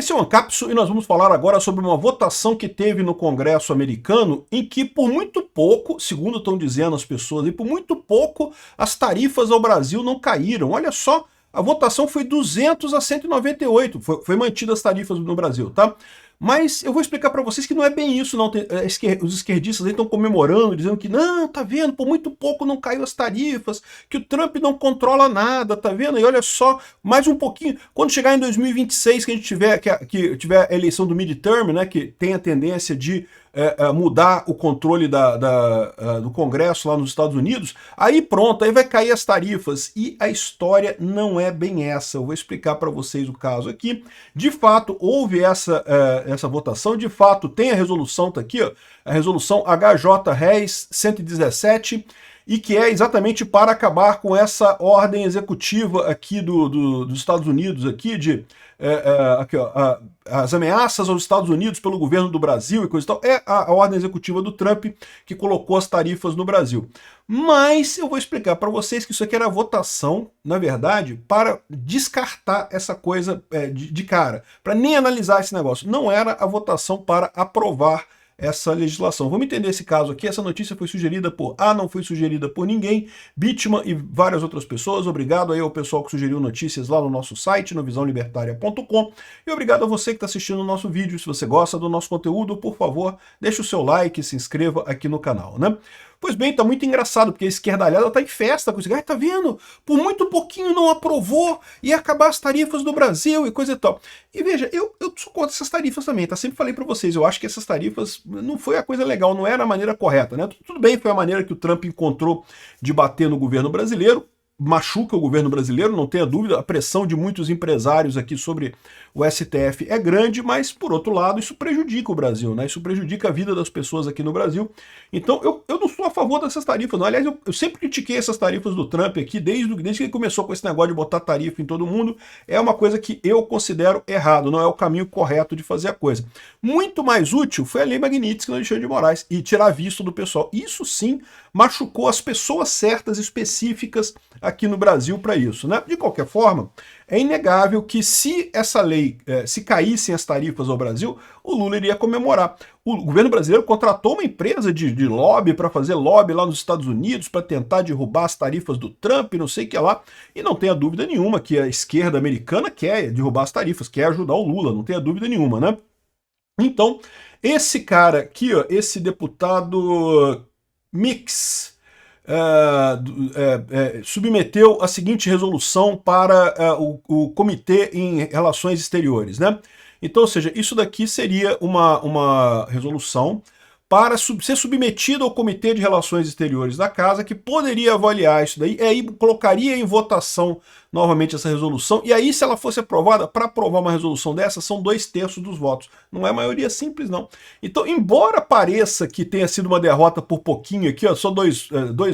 Esse é o Ancapsu e nós vamos falar agora sobre uma votação que teve no Congresso americano em que por muito pouco, segundo estão dizendo as pessoas, e por muito pouco as tarifas ao Brasil não caíram. Olha só, a votação foi 200 a 198, foi mantida as tarifas no Brasil, tá? Mas eu vou explicar para vocês que não é bem isso, não. Os esquerdistas aí estão comemorando, dizendo que não, tá vendo, por muito pouco não caiu as tarifas, que o Trump não controla nada, tá vendo? E olha só, mais um pouquinho, quando chegar em 2026, que a gente tiver a eleição do midterm, né, que tem a tendência de mudar o controle do Congresso lá nos Estados Unidos, aí pronto, aí vai cair as tarifas. E a história não é bem essa. Eu vou explicar para vocês o caso aqui. De fato, houve essa votação, de fato tem a resolução, tá aqui, ó, a resolução HJ-RES 117, e que é exatamente para acabar com essa ordem executiva aqui dos Estados Unidos, aqui de aqui, ó, as ameaças aos Estados Unidos pelo governo do Brasil e coisa e tal, é a ordem executiva do Trump que colocou as tarifas no Brasil. Mas eu vou explicar para vocês que isso aqui era votação, na verdade, para descartar essa coisa de cara, para nem analisar esse negócio. Não era a votação para aprovar essa legislação. Vamos entender esse caso aqui. Essa notícia foi sugerida por não foi sugerida por ninguém, Bitman e várias outras pessoas. Obrigado aí ao pessoal que sugeriu notícias lá no nosso site, no visãolibertaria.com, e obrigado a você que está assistindo o nosso vídeo. Se você gosta do nosso conteúdo, por favor, deixe o seu like e se inscreva aqui no canal, né? Pois bem, tá muito engraçado, porque a esquerdalhada tá em festa com isso. Tá vendo? Por muito pouquinho não aprovou, ia acabar as tarifas do Brasil e coisa e tal. E veja, eu sou contra essas tarifas também, tá? Sempre falei para vocês, eu acho que essas tarifas não foi a coisa legal, não era a maneira correta, né? Tudo bem, foi a maneira que o Trump encontrou de bater no governo brasileiro, machuca o governo brasileiro, não tenha dúvida, a pressão de muitos empresários aqui sobre o STF é grande, mas, por outro lado, isso prejudica o Brasil, né? Isso prejudica a vida das pessoas aqui no Brasil. Então, eu não sou a favor dessas tarifas, não. Aliás, eu sempre critiquei essas tarifas do Trump aqui, desde que ele começou com esse negócio de botar tarifa em todo mundo. É uma coisa que eu considero errado, não é o caminho correto de fazer a coisa. Muito mais útil foi a Lei Magnitsky no Alexandre de Moraes, e tirar visto do pessoal. Isso sim machucou as pessoas certas, específicas aqui no Brasil para isso, né? De qualquer forma, é inegável que se essa lei, se caíssem as tarifas ao Brasil, o Lula iria comemorar. O governo brasileiro contratou uma empresa de lobby para fazer lobby lá nos Estados Unidos para tentar derrubar as tarifas do Trump, não sei o que lá, e não tenha dúvida nenhuma que a esquerda americana quer derrubar as tarifas, quer ajudar o Lula, não tenha dúvida nenhuma, né? Então, esse cara aqui, ó, esse deputado Mix, submeteu a seguinte resolução para o Comitê em Relações Exteriores, né? Então, ou seja, isso daqui seria uma resolução para ser submetido ao Comitê de Relações Exteriores da Casa, que poderia avaliar isso daí, e aí colocaria em votação novamente essa resolução, e aí se ela fosse aprovada, para aprovar uma resolução dessa, são 2/3 dos votos. Não é maioria simples, não. Então, embora pareça que tenha sido uma derrota por pouquinho aqui, ó, só dois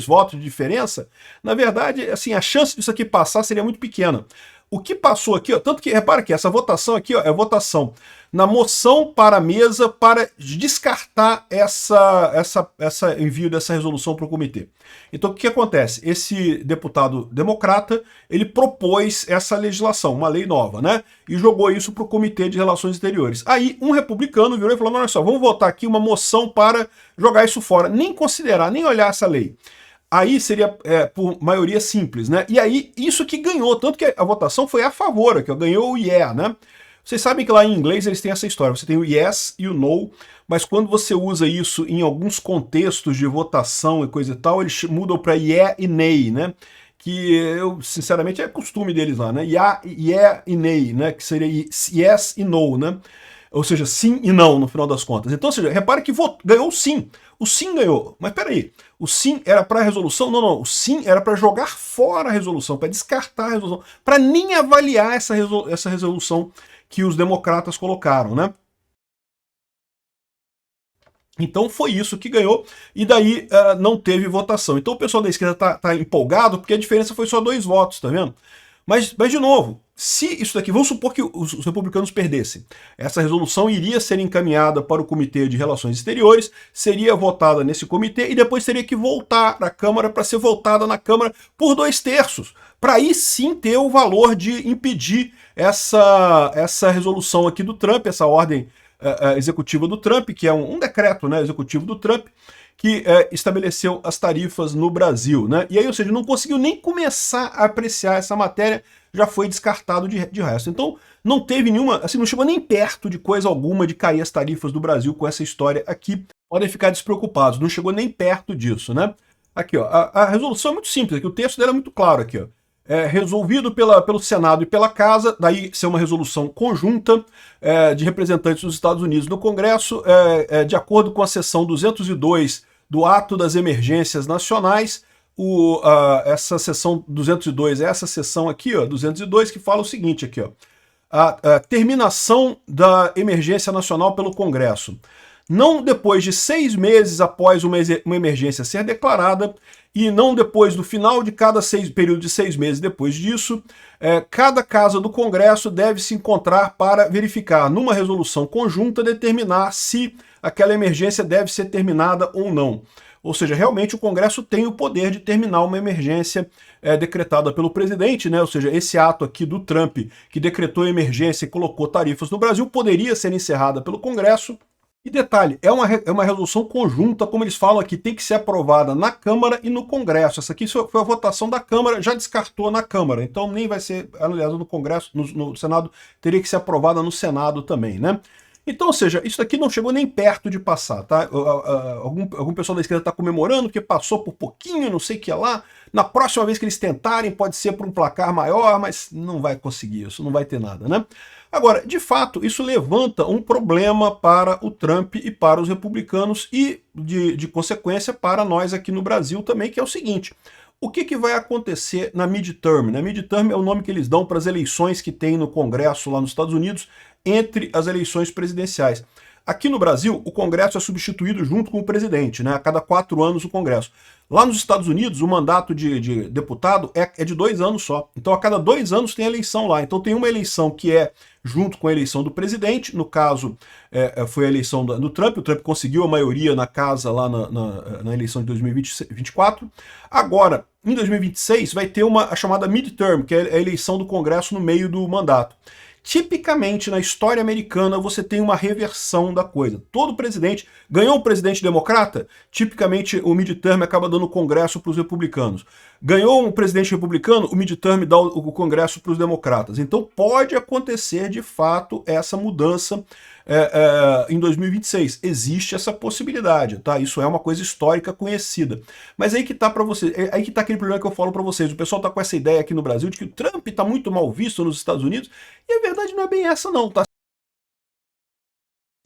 votos de diferença, na verdade, assim, a chance disso aqui passar seria muito pequena. O que passou aqui, ó, tanto que, repara que essa votação aqui, ó, é a votação na moção para a mesa para descartar essa envio dessa resolução para o comitê. Então o que acontece? Esse deputado democrata, ele propôs essa legislação, uma lei nova, né? E jogou isso para o Comitê de Relações Exteriores. Aí um republicano virou e falou, olha só, vamos votar aqui uma moção para jogar isso fora, nem considerar, nem olhar essa lei. Aí seria por maioria simples, né? E aí isso que ganhou, tanto que a votação foi a favor, que ganhou o yeah, né? Vocês sabem que lá em inglês eles têm essa história, você tem o yes e o no, mas quando você usa isso em alguns contextos de votação e coisa e tal, eles mudam para yeah e nay, né? Que eu, sinceramente, é costume deles lá, né? Yeah e nay, né? Que seria yes e no, né? Ou seja, sim e não, no final das contas. Então, ou seja, repare que ganhou o sim. O sim ganhou. Mas peraí, o sim era para a resolução? Não, não. O sim era para jogar fora a resolução, para descartar a resolução, para nem avaliar essa resolução que os democratas colocaram, né? Então foi isso que ganhou, e daí não teve votação. Então o pessoal da esquerda tá empolgado, porque a diferença foi só 2 votos, tá vendo? Mas de novo, se isso daqui, vamos supor que os republicanos perdessem, essa resolução iria ser encaminhada para o Comitê de Relações Exteriores, seria votada nesse comitê e depois teria que voltar à Câmara para ser votada na Câmara por 2/3, para aí sim ter o valor de impedir essa resolução aqui do Trump, essa ordem executiva do Trump, que é um decreto, né, executivo do Trump, que estabeleceu as tarifas no Brasil, né? E aí, ou seja, não conseguiu nem começar a apreciar essa matéria, já foi descartado de resto. Então, não teve nenhuma, assim, não chegou nem perto de coisa alguma de cair as tarifas do Brasil com essa história aqui. Podem ficar despreocupados, não chegou nem perto disso, né? Aqui, ó, a resolução é muito simples, aqui, o texto dela é muito claro aqui, ó. Resolvido pelo Senado e pela Casa, daí ser uma resolução conjunta de representantes dos Estados Unidos no Congresso, de acordo com a seção 202 do Ato das Emergências Nacionais. Essa seção 202 é essa seção aqui, ó, 202, que fala o seguinte aqui, ó, a terminação da emergência nacional pelo Congresso. Não depois de 6 meses após uma emergência ser declarada e não depois do final de cada período de 6 meses depois disso, cada casa do Congresso deve se encontrar para verificar, numa resolução conjunta, determinar se aquela emergência deve ser terminada ou não. Ou seja, realmente o Congresso tem o poder de terminar uma emergência decretada pelo presidente, né? Ou seja, esse ato aqui do Trump, que decretou a emergência e colocou tarifas no Brasil, poderia ser encerrada pelo Congresso. E detalhe, é uma resolução conjunta, como eles falam aqui, tem que ser aprovada na Câmara e no Congresso. Essa aqui foi a votação da Câmara, já descartou na Câmara, então nem vai ser, aliás, no Congresso, no Senado, teria que ser aprovada no Senado também, né? Então, ou seja, isso aqui não chegou nem perto de passar, tá? Algum pessoal da esquerda está comemorando que passou por pouquinho, não sei o que lá. Na próxima vez que eles tentarem, pode ser por um placar maior, mas não vai conseguir isso, não vai ter nada, né? Agora, de fato, isso levanta um problema para o Trump e para os republicanos e, de consequência, para nós aqui no Brasil também, que é o seguinte: o que vai acontecer na midterm? Na midterm é o nome que eles dão para as eleições que tem no Congresso lá nos Estados Unidos, entre as eleições presidenciais. Aqui no Brasil, o Congresso é substituído junto com o presidente, né? A cada 4 anos o Congresso. Lá nos Estados Unidos, o mandato de deputado é de 2 anos só. Então, a cada 2 anos tem eleição lá. Então, tem uma eleição que é junto com a eleição do presidente. No caso, foi a eleição do Trump. O Trump conseguiu a maioria na casa lá na eleição de 2024. Agora, em 2026, vai ter a chamada midterm, que é a eleição do Congresso no meio do mandato. Tipicamente, na história americana, você tem uma reversão da coisa. Todo presidente, ganhou um presidente democrata, tipicamente o midterm acaba dando o Congresso para os republicanos. Ganhou um presidente republicano, o midterm dá o Congresso para os democratas. Então pode acontecer, de fato, essa mudança em 2026. Existe essa possibilidade, tá? Isso é uma coisa histórica conhecida. Mas aí que tá para vocês, aí que tá aquele problema que eu falo para vocês. O pessoal tá com essa ideia aqui no Brasil de que o Trump tá muito mal visto nos Estados Unidos, e a verdade não é bem essa não, tá?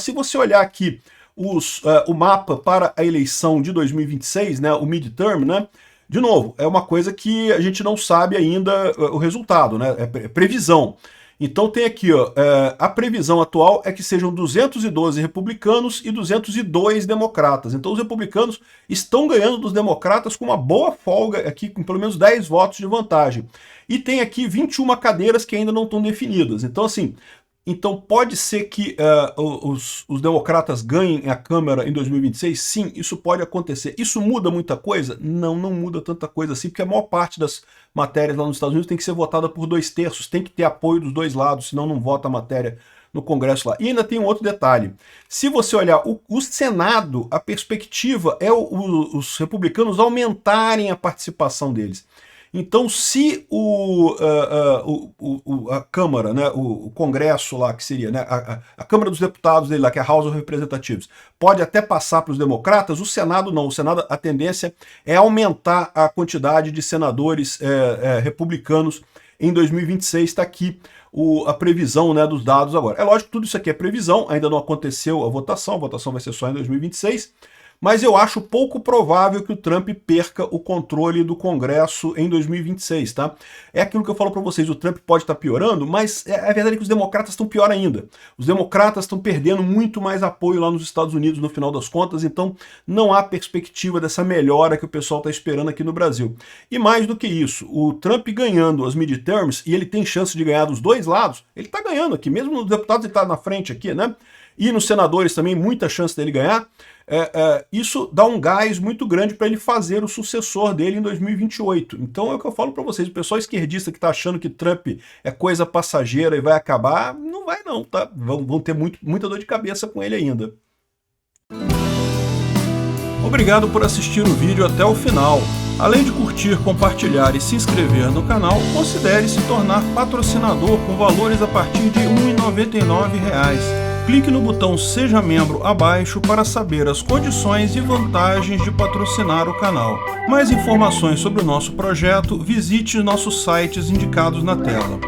Se você olhar aqui o mapa para a eleição de 2026, né, o midterm, né, de novo, é uma coisa que a gente não sabe ainda o resultado, né, é previsão. Então tem aqui, ó, a previsão atual é que sejam 212 republicanos e 202 democratas. Então os republicanos estão ganhando dos democratas com uma boa folga aqui, com pelo menos 10 votos de vantagem. E tem aqui 21 cadeiras que ainda não estão definidas. Então assim, pode ser que os democratas ganhem a Câmara em 2026? Sim, isso pode acontecer. Isso muda muita coisa? Não, não muda tanta coisa assim, porque a maior parte das matérias lá nos Estados Unidos tem que ser votada por 2/3, tem que ter apoio dos dois lados, senão não vota a matéria no Congresso lá. E ainda tem um outro detalhe. Se você olhar o Senado, a perspectiva é os republicanos aumentarem a participação deles. Então, se a Câmara, né, o Congresso lá, que seria, né, a Câmara dos Deputados dele lá, que é a House of Representatives, pode até passar para os democratas, o Senado não. O Senado, a tendência é aumentar a quantidade de senadores republicanos em 2026. Está aqui a previsão, né, dos dados agora. É lógico que tudo isso aqui é previsão, ainda não aconteceu a votação vai ser só em 2026, mas eu acho pouco provável que o Trump perca o controle do Congresso em 2026, tá? É aquilo que eu falo para vocês, o Trump pode estar piorando, mas a verdade é que os democratas estão pior ainda. Os democratas estão perdendo muito mais apoio lá nos Estados Unidos no final das contas, então não há perspectiva dessa melhora que o pessoal está esperando aqui no Brasil. E mais do que isso, o Trump ganhando as midterms, e ele tem chance de ganhar dos dois lados, ele está ganhando aqui, mesmo nos deputados ele está na frente aqui, né? E nos senadores também, muita chance dele ganhar. Isso dá um gás muito grande para ele fazer o sucessor dele em 2028. Então é o que eu falo para vocês, o pessoal esquerdista que está achando que Trump é coisa passageira e vai acabar, não vai não, tá? Vão ter muita dor de cabeça com ele ainda. Obrigado por assistir o vídeo até o final. Além de curtir, compartilhar e se inscrever no canal, considere se tornar patrocinador com valores a partir de R$ 1,99. Clique no botão Seja Membro abaixo para saber as condições e vantagens de patrocinar o canal. Mais informações sobre o nosso projeto, visite nossos sites indicados na tela.